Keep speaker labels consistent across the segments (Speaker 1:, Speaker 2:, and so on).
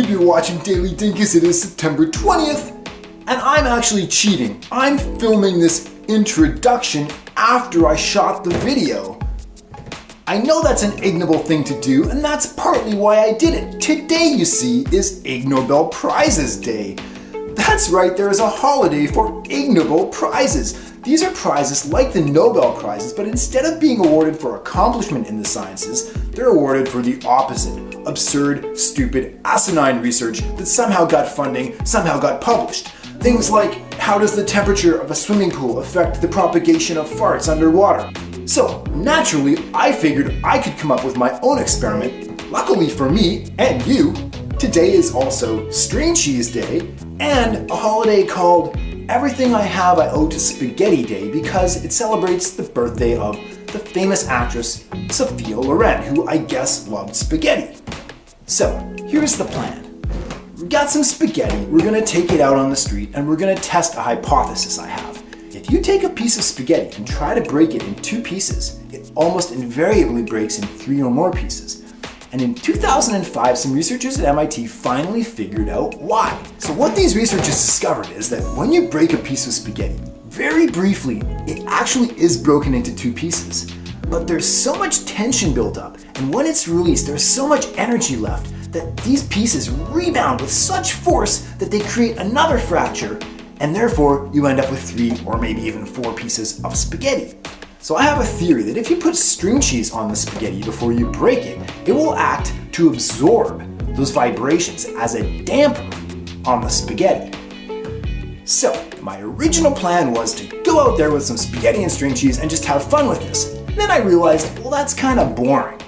Speaker 1: YouTube, you're watching Daily Dinkus. It is September 20th, and I'm actually cheating. I'm filming this introduction after I shot the video. I know that's an Ig Nobel thing to do, and that's partly why I did it. Today, you see, is Ig Nobel Prizes Day. That's right, there is a holiday for Ig Nobel Prizes. These are prizes like the Nobel Prizes, but instead of being awarded for accomplishment in the sciences, they're awarded for the opposite: absurd, stupid, asinine research that somehow got funding, somehow got published. Things like, how does the temperature of a swimming pool affect the propagation of farts underwater? So, naturally, I figured I could come up with my own experiment. Luckily for me, and you, today is also String Cheese Day, and a holiday called Everything I Have I Owe to Spaghetti Day, because it celebrates the birthday of the famous actress Sophia Loren, who I guess loved spaghetti. So, here's the plan. We've got some spaghetti, we're gonna take it out on the street, and we're gonna test a hypothesis I have. If you take a piece of spaghetti and try to break it in 2 pieces, it almost invariably breaks in 3 or more pieces. And in 2005, some researchers at MIT finally figured out why. So what these researchers discovered is that when you break a piece of spaghetti, very briefly, it actually is broken into 2 pieces. But there's so much tension built up, and when it's released, there's so much energy left that these pieces rebound with such force that they create another fracture, and therefore you end up with 3 or maybe even 4 pieces of spaghetti. So I have a theory that if you put string cheese on the spaghetti before you break it, it will act to absorb those vibrations as a damper on the spaghetti. So my original plan was to go out there with some spaghetti and string cheese and just have fun with this. Then I realized, well, that's kind of boring.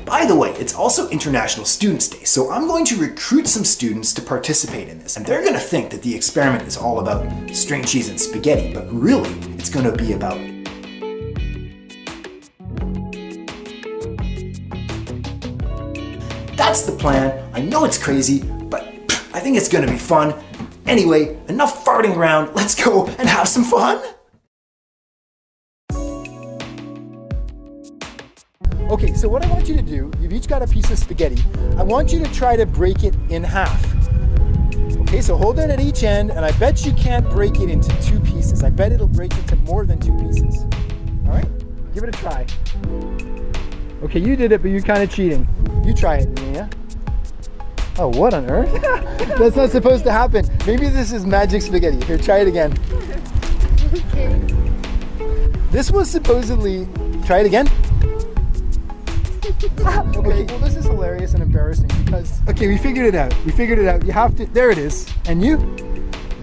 Speaker 1: By the way, it's also International Students Day, so I'm going to recruit some students to participate in this. And they're going to think that the experiment is all about string cheese and spaghetti, but really it's going to be about That's the plan. I know it's crazy, but I think it's gonna be fun. Anyway, enough farting around. Let's go and have some fun. Okay, so what I want you to do, you've each got a piece of spaghetti. I want you to try to break it in half. Okay, so hold it at each end, and I bet you can't break it into 2 pieces. I bet it'll break into more than 2 pieces. All right, give it a try. Okay, you did it, but you're kind of cheating. You try it, Mia. Oh, what on earth? That's not supposed to happen. Maybe this is magic spaghetti. Here, try it again.
Speaker 2: Okay.
Speaker 1: This was supposedly... Try it again. Okay, well this is hilarious and embarrassing because... Okay, we figured it out. We figured it out. You have to... There it is. And you?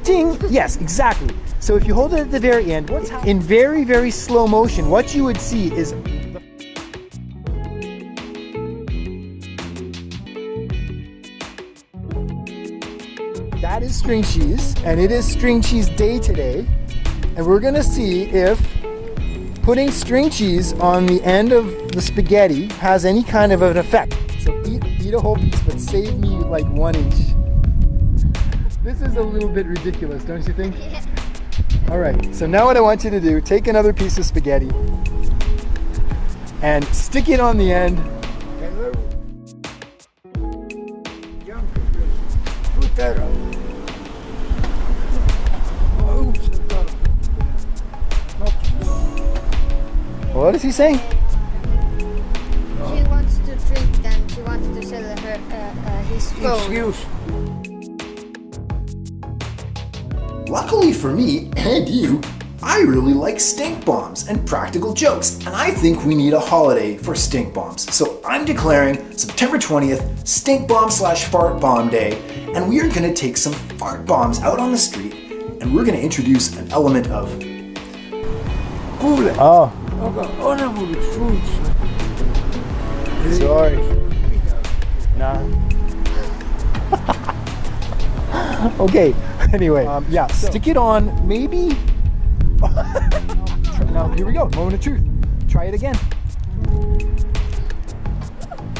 Speaker 1: Ding! Yes, exactly. So if you hold it at the very end, in very, very slow motion, what you would see is... That is string cheese, and it is String Cheese Day today. And we're gonna see if putting string cheese on the end of the spaghetti has any kind of an effect. So eat a whole piece, but save me like 1 inch. This is a little bit ridiculous, don't you think?
Speaker 2: Yeah.
Speaker 1: All right, so now what I want you to do, take another piece of spaghetti and stick it on the end.
Speaker 3: Hello. Young people, put that up.
Speaker 1: What is he saying?
Speaker 2: She wants to drink and she wants to sell his phone.
Speaker 3: Excuse.
Speaker 1: Luckily for me and you, I really like stink bombs and practical jokes, and I think we need a holiday for stink bombs. So I'm declaring September 20th Stink Bomb / Fart Bomb Day, and we are going to take some fart bombs out on the street, and we're going to introduce an element of...
Speaker 3: Cool.
Speaker 1: Oh,
Speaker 3: Honorable fruits.
Speaker 1: sorry. Nah. Okay, anyway, yeah, stick it on, maybe... Now, here we go, moment of truth. Try it again.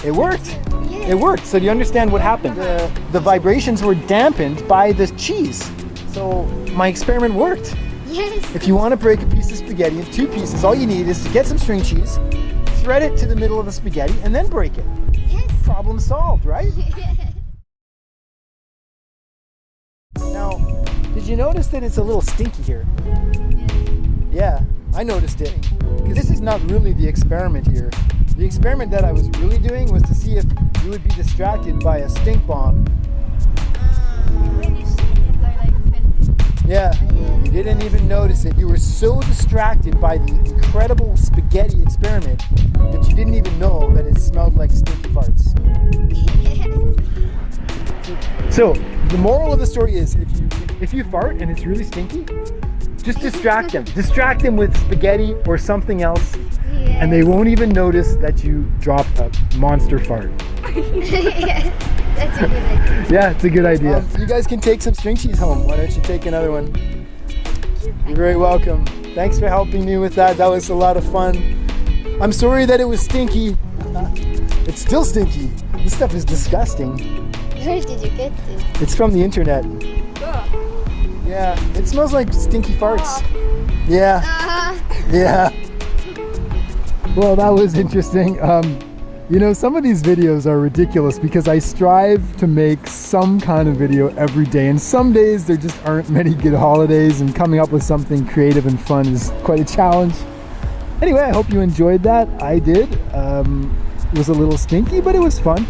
Speaker 1: It worked.
Speaker 2: Yes.
Speaker 1: It worked. So do you understand what happened? The vibrations were dampened by the cheese. So my experiment worked.
Speaker 2: Yes.
Speaker 1: If you want to break a piece of spaghetti in 2 pieces, all you need is to get some string cheese, thread it to the middle of the spaghetti, and then break it.
Speaker 2: Yes.
Speaker 1: Problem solved, right? did you notice that it's a little stinky here? Yeah, I noticed it. Because this is not really the experiment here. The experiment that I was really doing was to see if you would be distracted by a stink bomb.
Speaker 4: When you said it, I like felt it.
Speaker 1: Yeah, you didn't even notice it. You were so distracted by the incredible spaghetti experiment that you didn't even know that it smelled like stinky farts. So, the moral of the story is if you fart and it's really stinky, just distract them. Distract them with spaghetti or something else, and they won't even notice that you dropped a monster fart.
Speaker 2: That's a good idea.
Speaker 1: Yeah, it's a good idea. You guys can take some string cheese home. Why don't you take another one? You're very welcome. Thanks for helping me with that. That was a lot of fun. I'm sorry that it was stinky. It's still stinky. This stuff is disgusting.
Speaker 2: Where did you get this?
Speaker 1: It's from the internet. Yeah, it smells like stinky farts. Yeah, yeah. Well, that was interesting. You know, some of these videos are ridiculous because I strive to make some kind of video every day, and some days there just aren't many good holidays, and coming up with something creative and fun is quite a challenge. Anyway, I hope you enjoyed that. I did. It was a little stinky, but it was fun.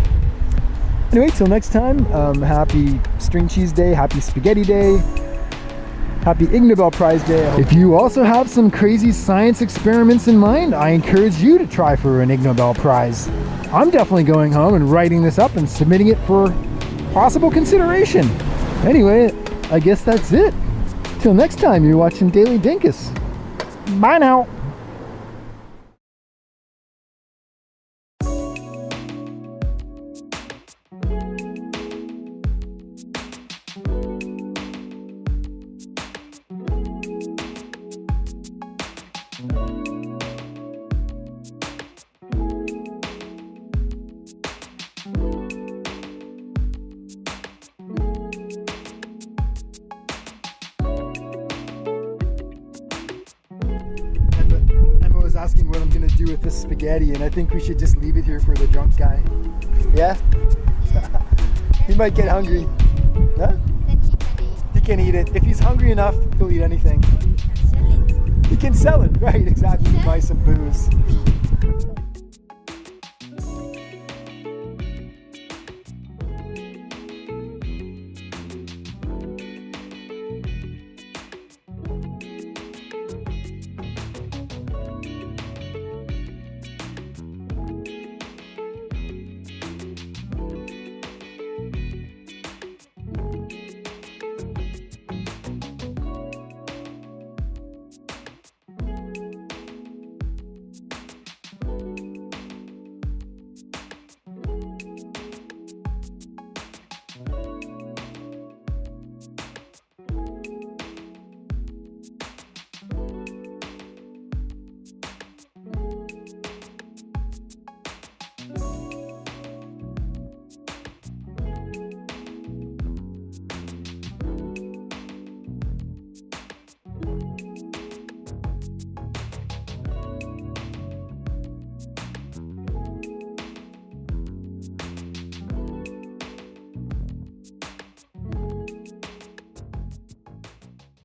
Speaker 1: Anyway, till next time, happy string cheese day, happy spaghetti day, happy Ig Nobel Prize day. If you also have some crazy science experiments in mind, I encourage you to try for an Ig Nobel Prize. I'm definitely going home and writing this up and submitting it for possible consideration. Anyway, I guess that's it. Till next time, you're watching Daily Dinkus. Bye now. Emma was asking what I'm gonna do with this spaghetti, and I think we should just leave it here for the drunk guy. Yeah? He might get hungry. Huh? He can eat it. If he's hungry enough, he'll eat anything. He can sell it, right? Exactly. Buy some booze.